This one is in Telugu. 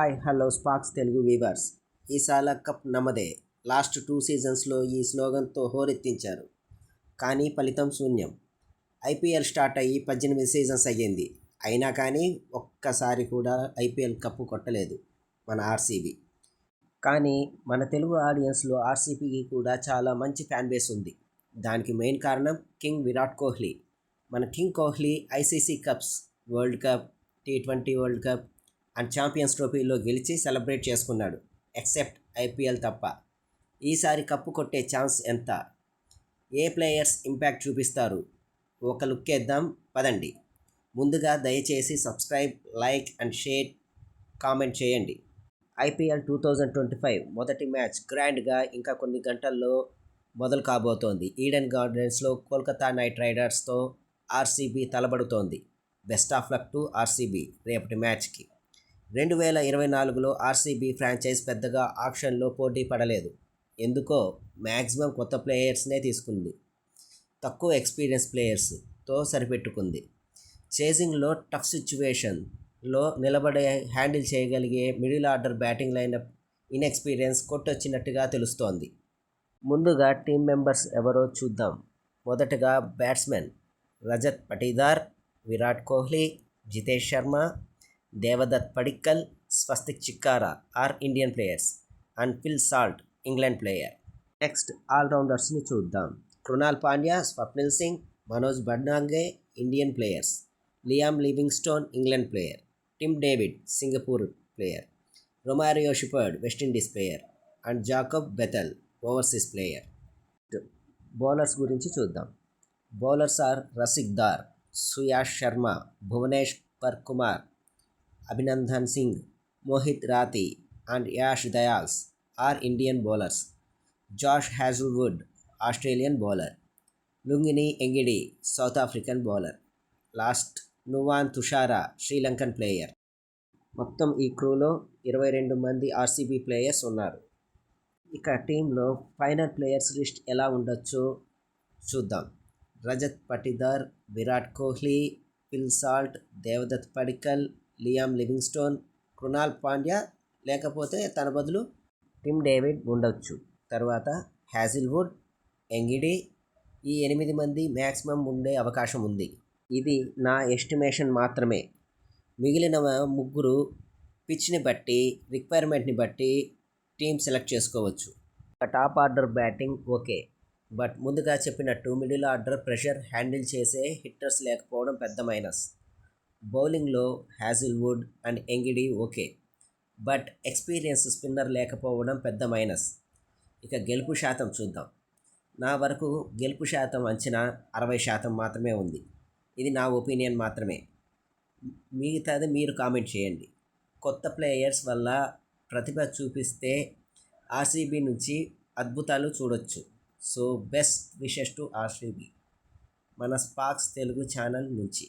Hi hello Sparks Telugu viewers. ఈసాల కప్ నమదే. లాస్ట్ 2 సీజన్స్లో ఈ స్లోగన్తో హోరెత్తించారు. కానీ ఫలితం శూన్యం. ఐపీఎల్ స్టార్ట్ అయ్యి 18 సీజన్స్ అయ్యింది. అయినా కానీ ఒక్కసారి కూడా ఐపీఎల్ కప్పు కొట్టలేదు మన ఆర్సీబీ. కానీ మన తెలుగు ఆడియన్స్లో ఆర్సీబీకి కూడా చాలా మంచి ఫ్యాన్ బేస్ ఉంది. దానికి మెయిన్ కారణం కింగ్ విరాట్ కోహ్లీ. మన king Kohli ICC cups, world cup, T20 world cup and champions ట్రోఫీలో గెలిచి సెలబ్రేట్ చేసుకున్నాడు. ఎక్సెప్ట్ ఐపీఎల్ తప్ప. ఈసారి కప్పు కొట్టే ఛాన్స్ ఎంత? ఏ ప్లేయర్స్ ఇంపాక్ట్ చూపిస్తారు? ఒక లుక్ వేద్దాం పదండి. ముందుగా దయచేసి subscribe, like and share, comment చేయండి. ఐపీఎల్ 2025 మొదటి మ్యాచ్ గ్రాండ్గా ఇంకా కొన్ని గంటల్లో మొదలు కాబోతోంది. ఈడెన్ గార్డెన్స్లో కోల్కతా నైట్ రైడర్స్తో ఆర్సీబీ తలబడుతోంది. Best of luck to RCB రేపటి మ్యాచ్కి. 2024లో ఆర్సీబీ ఫ్రాంచైజ్ పెద్దగా ఆక్షన్లో పోటీ పడలేదు. ఎందుకో మ్యాక్సిమం కొత్త ప్లేయర్స్నే తీసుకుంది. తక్కువ ఎక్స్పీరియన్స్ ప్లేయర్స్తో సరిపెట్టుకుంది. చేజింగ్లో టఫ్ సిచ్యువేషన్లో నిలబడే హ్యాండిల్ చేయగలిగే middle order batting lineup inexperience కొట్టొచ్చినట్టుగా తెలుస్తోంది. ముందుగా టీం మెంబర్స్ ఎవరో చూద్దాం. మొదటగా batsmen Rajat Patidar, Virat Kohli, Jitesh Sharma, Devdutt Padikkal, Swastik Chikara are Indian players and Phil Salt England player. Next ఆల్రౌండర్స్ని చూద్దాం. కృణాల్ పాండ్యా, స్వప్నిల్ సింగ్, మనోజ్ బడ్నాంగే Indian players, Liam Livingstone England player, Tim David Singapore player, Romario Shepherd West Indies player and Jacob Bethell overseas player. Bowlers గురించి చూద్దాం. Bowlers are Rasikh Dar, Suyash Sharma, Bhuvneshwar Kumar, Abhinandan Singh, Mohit Rathee and Yash Dayals are Indian bowlers. Josh Hazlewood Australian bowler, Lungi Ngidi South African bowler, last Nuwan Thushara Sri Lankan player. మొత్తం ఈ క్రూలో 22 మంది ఆర్సీబీ ప్లేయర్స్ ఉన్నారు. ఇక టీంలో ఫైనల్ ప్లేయర్స్ లిస్ట్ ఎలా ఉండొచ్చో చూద్దాం. Rajat Patidar, Virat Kohli, Phil Salt, Devdutt Padikkal, Liam Livingstone, Krunal Pandya లేకపోతే తన బదులు టిమ్ డేవిడ్ ఉండొచ్చు. తర్వాత హ్యాజిల్వుడ్, ఎంగిడి, ఈ 8 మంది మ్యాక్సిమం ఉండే అవకాశం ఉంది. ఇది నా ఎస్టిమేషన్ మాత్రమే. మిగిలిన ముగ్గురు పిచ్ని బట్టి, రిక్వైర్మెంట్ని బట్టి టీం సెలెక్ట్ చేసుకోవచ్చు. Top order batting okay, but ముందుగా చెప్పినట్టు మిడిల్ ఆర్డర్ ప్రెషర్ హ్యాండిల్ చేసే హిట్టర్స్ లేకపోవడం పెద్ద మైనస్. బౌలింగ్లో Hazlewood and Ngidi okay, but experience spinner లేకపోవడం పెద్ద మైనస్. ఇక గెలుపు శాతం చూద్దాం. నా వరకు గెలుపు శాతం అంచనా 60% మాత్రమే ఉంది. ఇది నా ఒపీనియన్ మాత్రమే. మిగతాది మీరు కామెంట్ చేయండి. కొత్త ప్లేయర్స్ వల్ల ప్రతిభ చూపిస్తే ఆర్సీబీ నుంచి అద్భుతాలు చూడొచ్చు. So best wishes to RCB మన స్పార్క్స్ తెలుగు ఛానల్ నుంచి.